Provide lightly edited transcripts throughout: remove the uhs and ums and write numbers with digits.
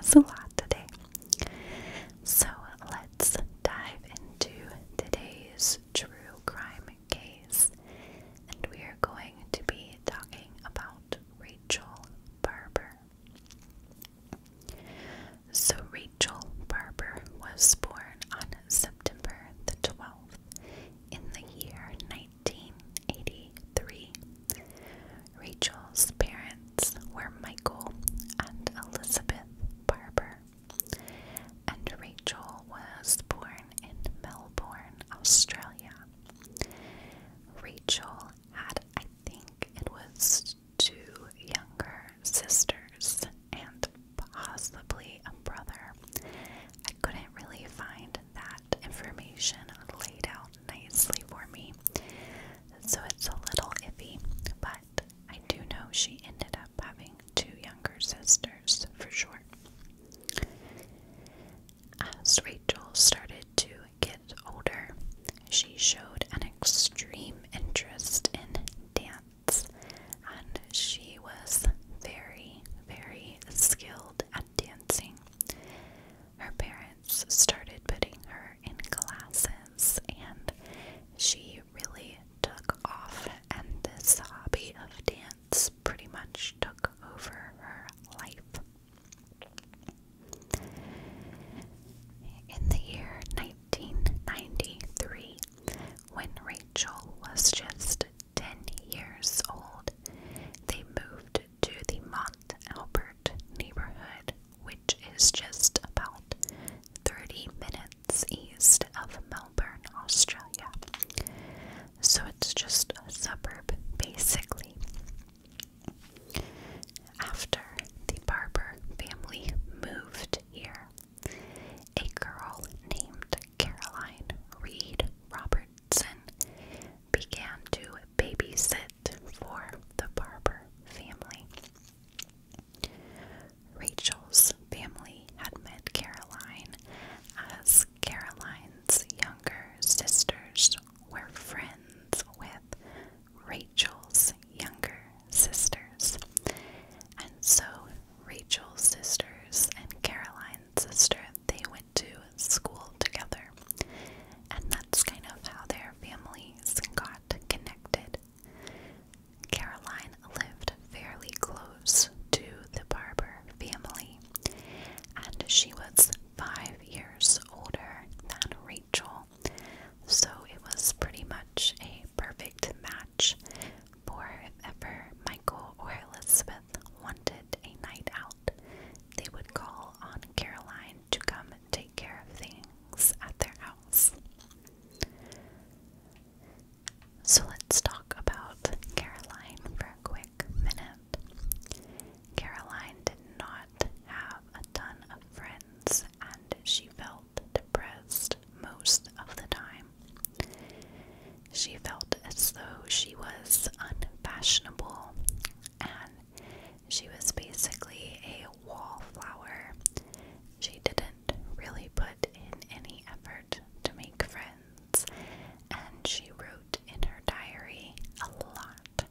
It's a lot today. So let's dive into today's true crime case. And we are going to be talking about Rachel Barber. So Rachel Barber was born on September the 12th in the year 1983. Rachel's parents were Michael and Elizabeth Barber, and Rachel was born in Melbourne, Australia. Rachel had, I think it was, two younger sisters and possibly a brother. I couldn't really find that information laid out nicely for me, so it's a little iffy, but I do know she ended up having two younger sisters for sure. As Rachel started to get older, she showed an extreme interest in dance, and she was very, very skilled at dancing. Her parents started putting her in classes, and she really took off, and this hobby of dance pretty much took over her life. In the year 1993, when Rachel was just 10 years old, they moved to the Mont Albert neighborhood, which is just about 30 minutes east of Melbourne, Australia. So it's just a suburb, basically. After the Barber family moved here, a girl named Caroline Reed Robertson began to babysit for the Barber family. Rachel's family had met Caroline as Caroline's younger sisters were friends with Rachel's younger sisters. And so Rachel's sisters and Caroline's sister, they went to school together. And that's kind of how their families got connected. Caroline lived fairly close to the Barber family, and she was 5 years older than Rachel, so it was pretty much a perfect match for if ever Michael or Elizabeth wanted a night out, they would call on Caroline to come take care of things at their house. So let's talk about Caroline for a quick minute. Caroline did not have a ton of friends, and she felt depressed most of the time. She felt as though she was unfashionable, and she was basically a wallflower. She didn't really put in any effort to make friends, and she wrote in her diary a lot.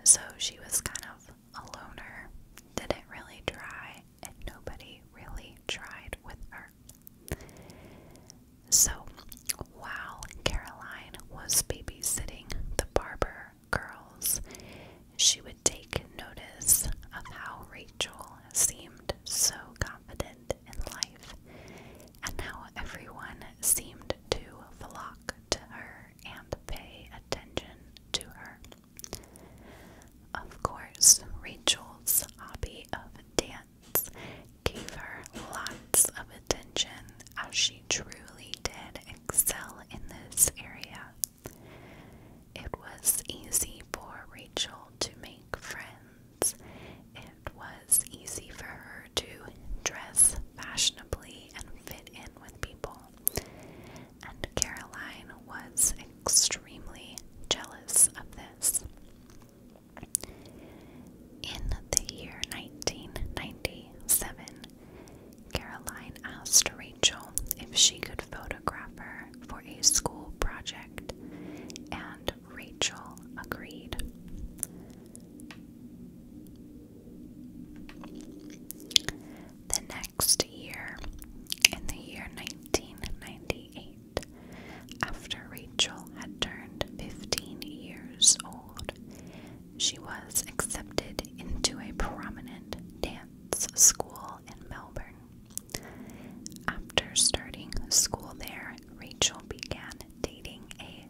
So she was kind of a loner, didn't really try, and nobody really tried with her. So while Caroline was babysitting the Barber girls, she would take notice of how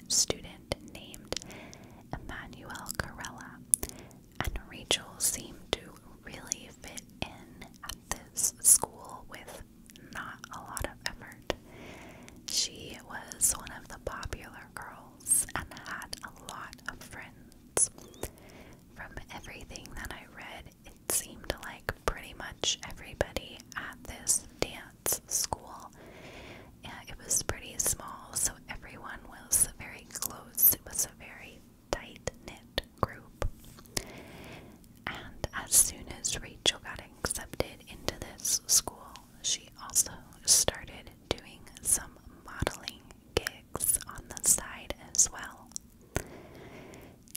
student named Emmanuel Corella, and Rachel seemed to really fit in at this school with not a lot of effort. She was one of the popular girls and had a lot of friends. From everything that I read, it seemed like pretty much everybody at this dance school, it was pretty small, so everyone was very close. It was a very tight-knit group. And as soon as Rachel got accepted into this school, she also started doing some modeling gigs on the side as well.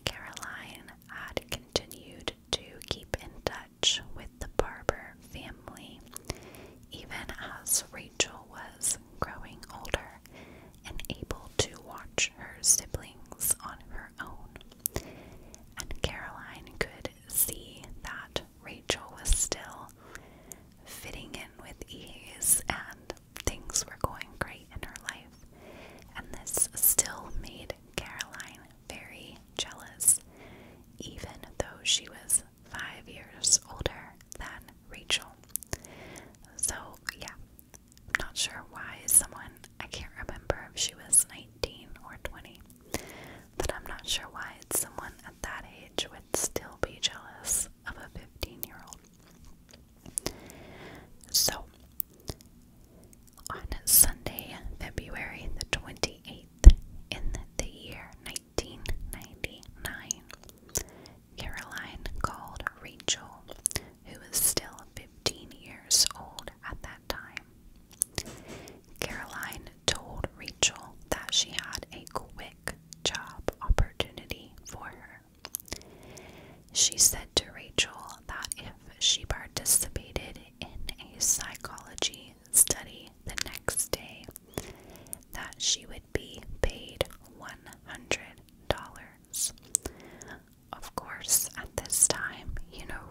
Caroline had continued to keep in touch with the Barber family, even as Rachel was growing older and able to watch her siblings on her own. And Caroline could see that Rachel was still fitting in with ease and things were going great in her life. And this still made Caroline very jealous, even though she was 5 years older than Rachel. So, yeah, I'm not sure why someone, I can't remember if she was 19 or 20, but I'm not sure why someone at that age would still be jealous of a 15-year-old. So, on Sunday, February the 28th, in the year 1999, Caroline called Rachel, who was still 15 years old at that time. Caroline told Rachel that she had a quick job opportunity for her. She said to Rachel that if she participated in a psychology study the next day, that she would be paid $100. Of course, at this time,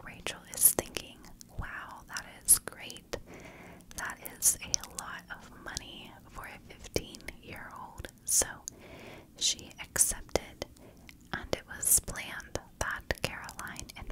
Rachel is thinking, wow, that is great. That is a lot of money for a 15-year-old. So she accepted, and it was planned that Caroline and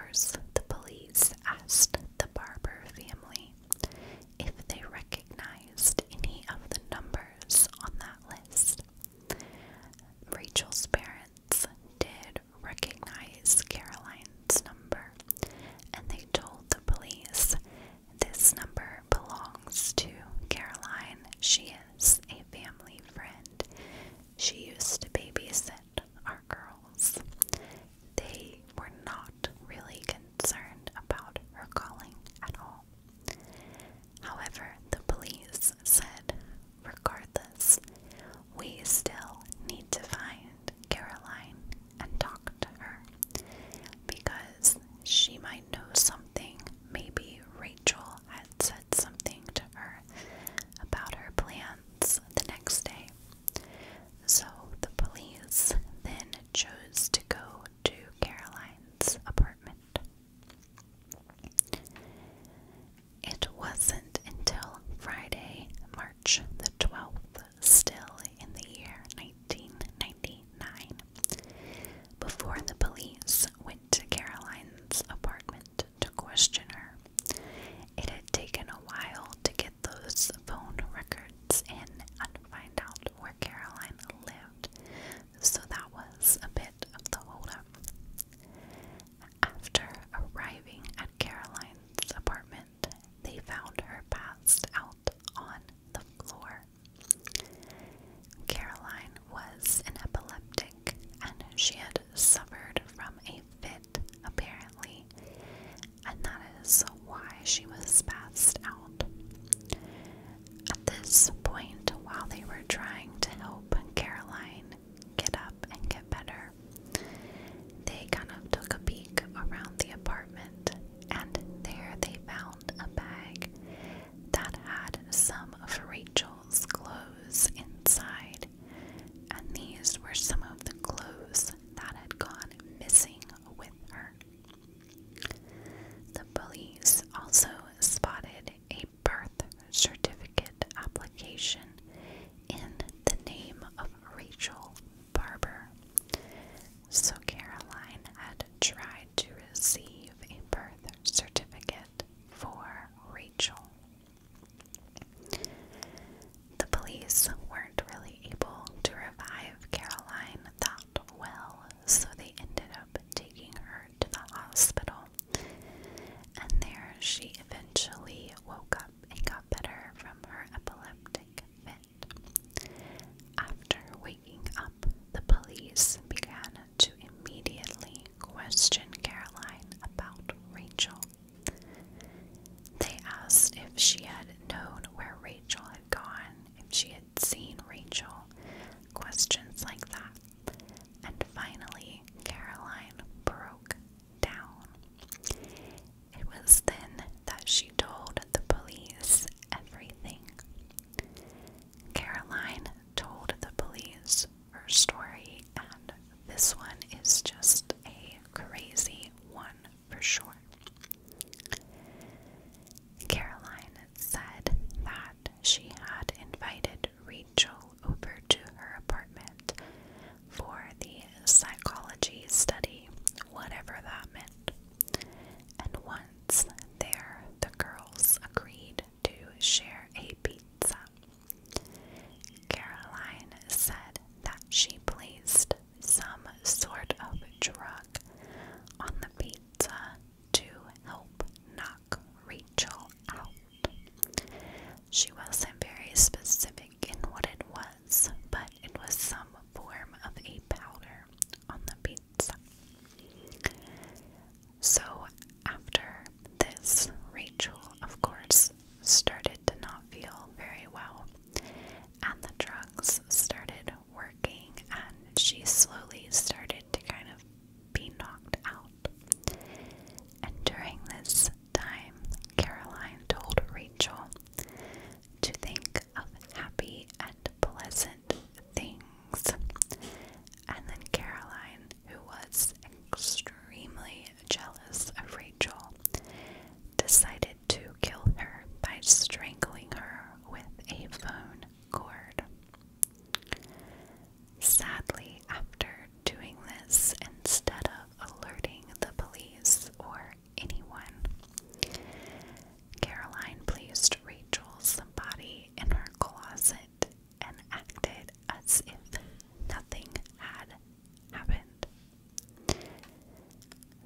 First, the police asked the Barber family if they recognized any of the numbers on that list. Rachel's parents did recognize Caroline's number, and they told the police this number belongs to Caroline. She is a family friend. She used to babysit our girls. They were not really concerned about her calling at all. However, the police said, regardless, we still need to find Caroline and talk to her because she might know something. Maybe Rachel had said something to her about her plans the next day. So the police then chose to go to Caroline's apartment. It wasn't until Friday, March the 12th, still in the year 1999, before the police went to Caroline's apartment to question her. It had taken a while to get those phone records in and find out where Caroline lived, so that was a bit of the holdup. After arriving at Caroline's apartment, they found her passed out on the floor. Caroline was an epileptic, and she had suffered from a fit, apparently, and that is why she was passed out. At this point, while they were trying to help Caroline get up and get better, they kind of took a peek around the apartment, and there they found a bag that had some of Rachel's clothes inside, and these were some of the clothes that had gone missing with her. The police also spotted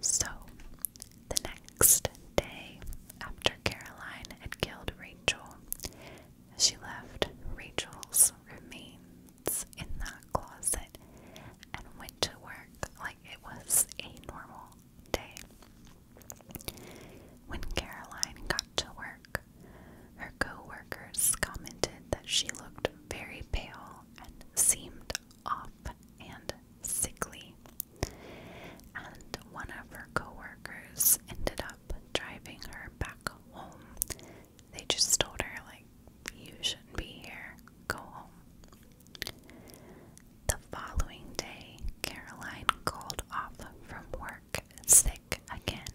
So, the next day, after Caroline had killed Rachel, she left Rachel's remains in that closet and went to work like it was a normal day. When Caroline got to work, her co-workers commented that she looked very pale and seemed off and sickly. And one of her co-workers ended up driving her back home. They just told her, like, you shouldn't be here, go home. The following day, Caroline called off from work sick again.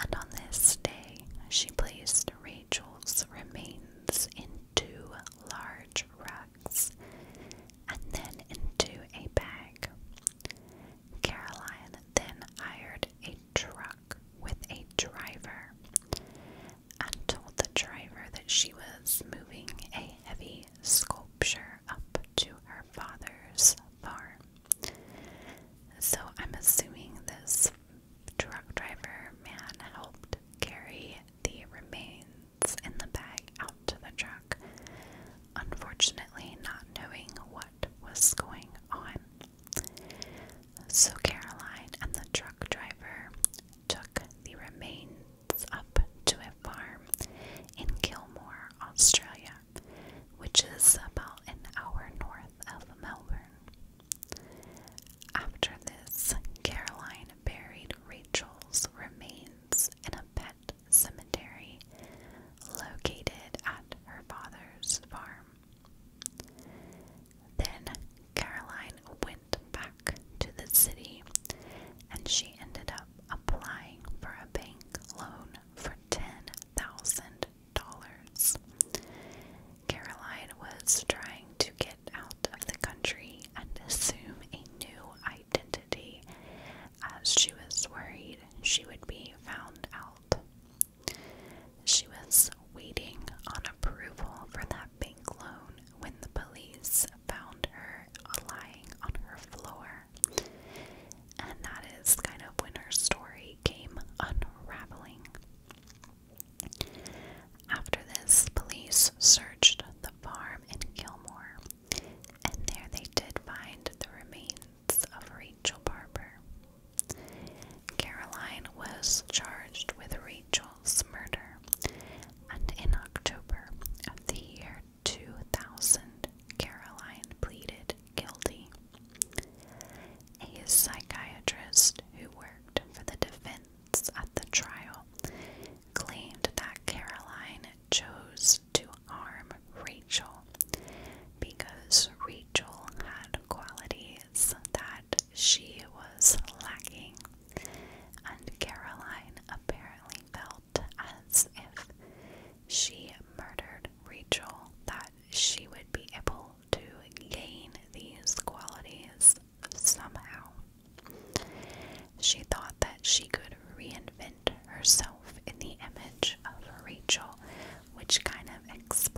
And on this day, she placed Rachel's remains in 2 large rugs and then into a bag. Caroline then hired a truck with a driver and told the driver that she was moving a heavy sculpture up to her father's farm. So I'm assuming this truck driver man helped carry the remains in the bag out to the truck, unfortunately not knowing what was going on. So Caroline and the truck driver took the remains up to a farm in Gilmore, Australia, which is about an hour north of Melbourne. After this, Caroline buried Rachel's remains in a pet cemetery located at her father's farm. Then Caroline went back to the city and she ended up applying for a bank loan for $10,000. Caroline was trying to get out of the country and assume a new identity as she was worried she would be found out. She was waiting on approval for that bank loan when the police found her lying on her floor. And that is kind of when her story came unraveling. After this, police searched the farm in Gilmore, and there they did find the remains of Rachel Barber. Caroline was charged with Rachel's murder, and in October of the year 2000, Caroline pleaded guilty. A psychiatrist who worked for the defense at the trial claimed that Caroline chose to harm Rachel because Rachel had qualities that she was lacking, and Caroline apparently felt as if she murdered Rachel that she would be able to gain these qualities somehow. She thought that she could reinvent herself in the image of Rachel, which kind of explains